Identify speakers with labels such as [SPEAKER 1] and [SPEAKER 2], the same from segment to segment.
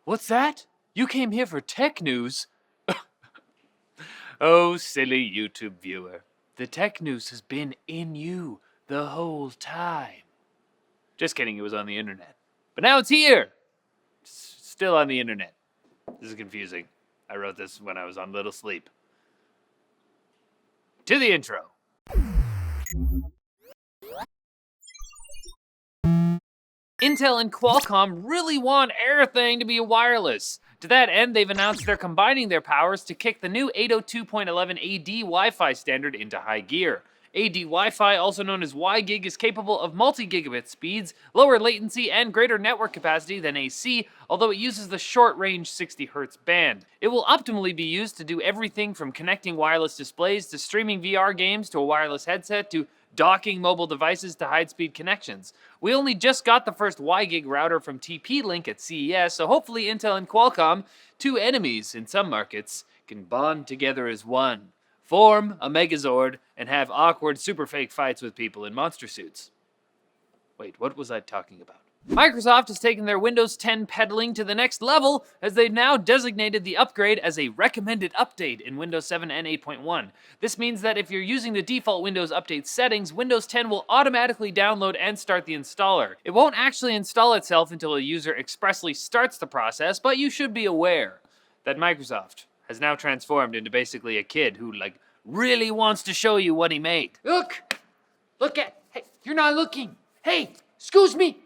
[SPEAKER 1] What's that? You came here for tech news? Oh, silly YouTube viewer. The tech news has been in you the whole time. Just kidding, it was on the internet. But now it's here! It's still on the internet. This is confusing. I wrote this when I was on little sleep. To the intro. Intel and Qualcomm really want everything to be wireless. To that end, they've announced they're combining their powers to kick the new 802.11 AD Wi-Fi standard into high gear. AD Wi-Fi, also known as WiGig, is capable of multi-gigabit speeds, lower latency, and greater network capacity than AC, although it uses the short-range 60 Hz band. It will optimally be used to do everything from connecting wireless displays to streaming VR games to a wireless headset to docking mobile devices to high-speed connections. We only just got the first WiGig router from TP-Link at CES, so hopefully Intel and Qualcomm, two enemies in some markets, can bond together as one, form a Megazord, and have awkward super fake fights with people in monster suits. Wait, what was I talking about? Microsoft has taken their Windows 10 peddling to the next level as they've now designated the upgrade as a recommended update in Windows 7 and 8.1. This means that if you're using the default Windows Update settings, Windows 10 will automatically download and start the installer. It won't actually install itself until a user expressly starts the process, but you should be aware that Microsoft has now transformed into basically a kid who, really wants to show you what he made. Look at, hey, you're not looking. Hey, excuse me,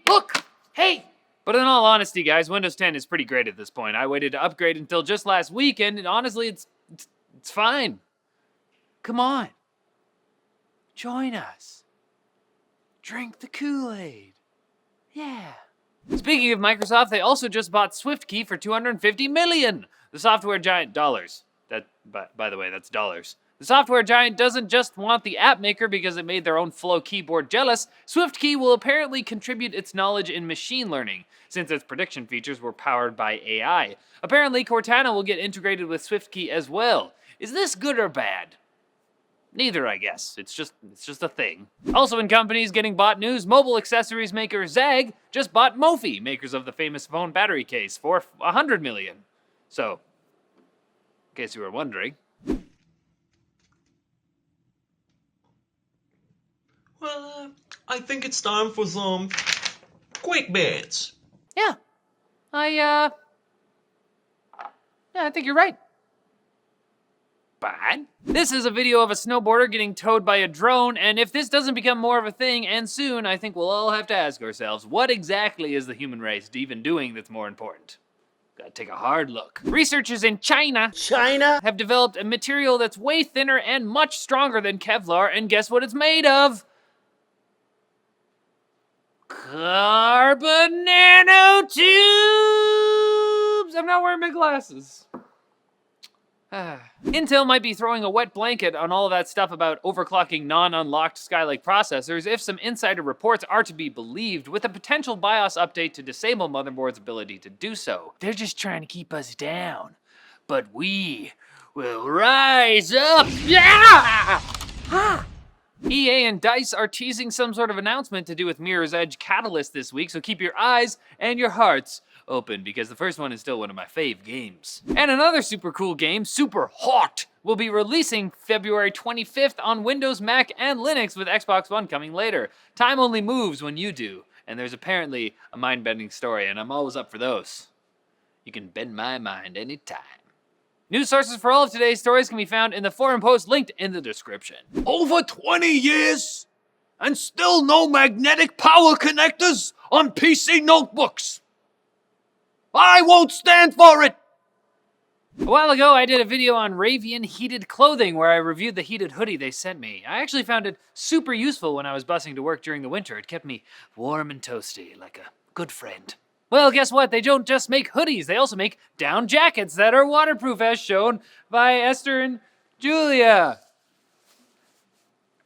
[SPEAKER 1] look, hey. But in all honesty, guys, Windows 10 is pretty great at this point. I waited to upgrade until just last weekend, and honestly, it's fine. Come on, join us. Drink the Kool-Aid. Yeah. Speaking of Microsoft, they also just bought Swiftkey for $250 million. The software giant dollars. That, by the way, that's dollars. The software giant doesn't just want the app maker because it made their own Flow keyboard jealous. Swiftkey will apparently contribute its knowledge in machine learning, since its prediction features were powered by AI. Apparently, Cortana will get integrated with Swiftkey as well. Is this good or bad? Neither, I guess. It's just a thing. Also in companies getting bought news, mobile accessories maker Zag just bought Mophie, makers of the famous phone battery case, for $100 million. So, in case you were wondering.
[SPEAKER 2] Well, I think it's time for some quick bits.
[SPEAKER 1] Yeah, I think you're right. Bad. This is a video of a snowboarder getting towed by a drone, and if this doesn't become more of a thing, and soon, I think we'll all have to ask ourselves, what exactly is the human race even doing that's more important? Gotta take a hard look. Researchers in China have developed a material that's way thinner and much stronger than Kevlar, and guess what it's made of? Carbon nanotubes! I'm not wearing my glasses. Intel might be throwing a wet blanket on all of that stuff about overclocking non-unlocked Skylake processors if some insider reports are to be believed, with a potential BIOS update to disable motherboards' ability to do so. They're just trying to keep us down. But we will rise up! Yeah! EA and DICE are teasing some sort of announcement to do with Mirror's Edge Catalyst this week, so keep your eyes and your hearts open, because the first one is still one of my fave games. And another super cool game, Super Hot, will be releasing February 25th on Windows, Mac, and Linux, with Xbox One coming later. Time only moves when you do, and there's apparently a mind-bending story, and I'm always up for those. You can bend my mind anytime. News sources for all of today's stories can be found in the forum post linked in the description.
[SPEAKER 2] Over 20 years, and still no magnetic power connectors on PC notebooks. I won't stand for it!
[SPEAKER 1] A while ago, I did a video on Ravean heated clothing where I reviewed the heated hoodie they sent me. I actually found it super useful when I was busing to work during the winter. It kept me warm and toasty, like a good friend. Well, guess what? They don't just make hoodies, they also make down jackets that are waterproof, as shown by Esther and Julia.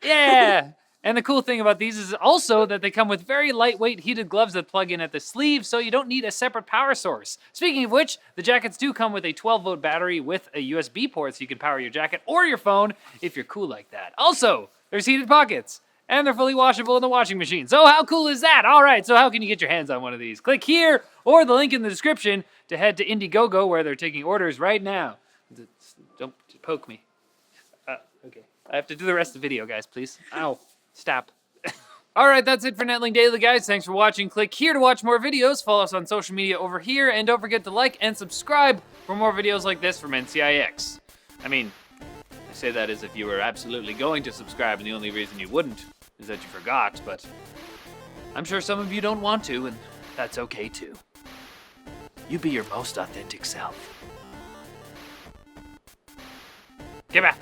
[SPEAKER 1] Yeah! And the cool thing about these is also that they come with very lightweight heated gloves that plug in at the sleeve, so you don't need a separate power source. Speaking of which, the jackets do come with a 12-volt battery with a USB port so you can power your jacket or your phone if you're cool like that. Also, there's heated pockets. and they're fully washable in the washing machine. So how cool is that? All right, so how can you get your hands on one of these? Click here or the link in the description to head to Indiegogo where they're taking orders right now. Don't poke me. Okay. I have to do the rest of the video, guys, please. Ow. Stop. All right, that's it for Netlink Daily, guys. Thanks for watching. Click here to watch more videos. Follow us on social media over here, and don't forget to like and subscribe for more videos like this from NCIX. I mean, I say that as if you were absolutely going to subscribe, and the only reason you wouldn't is that you forgot, but I'm sure some of you don't want to, and that's okay too. You be your most authentic self. Get back.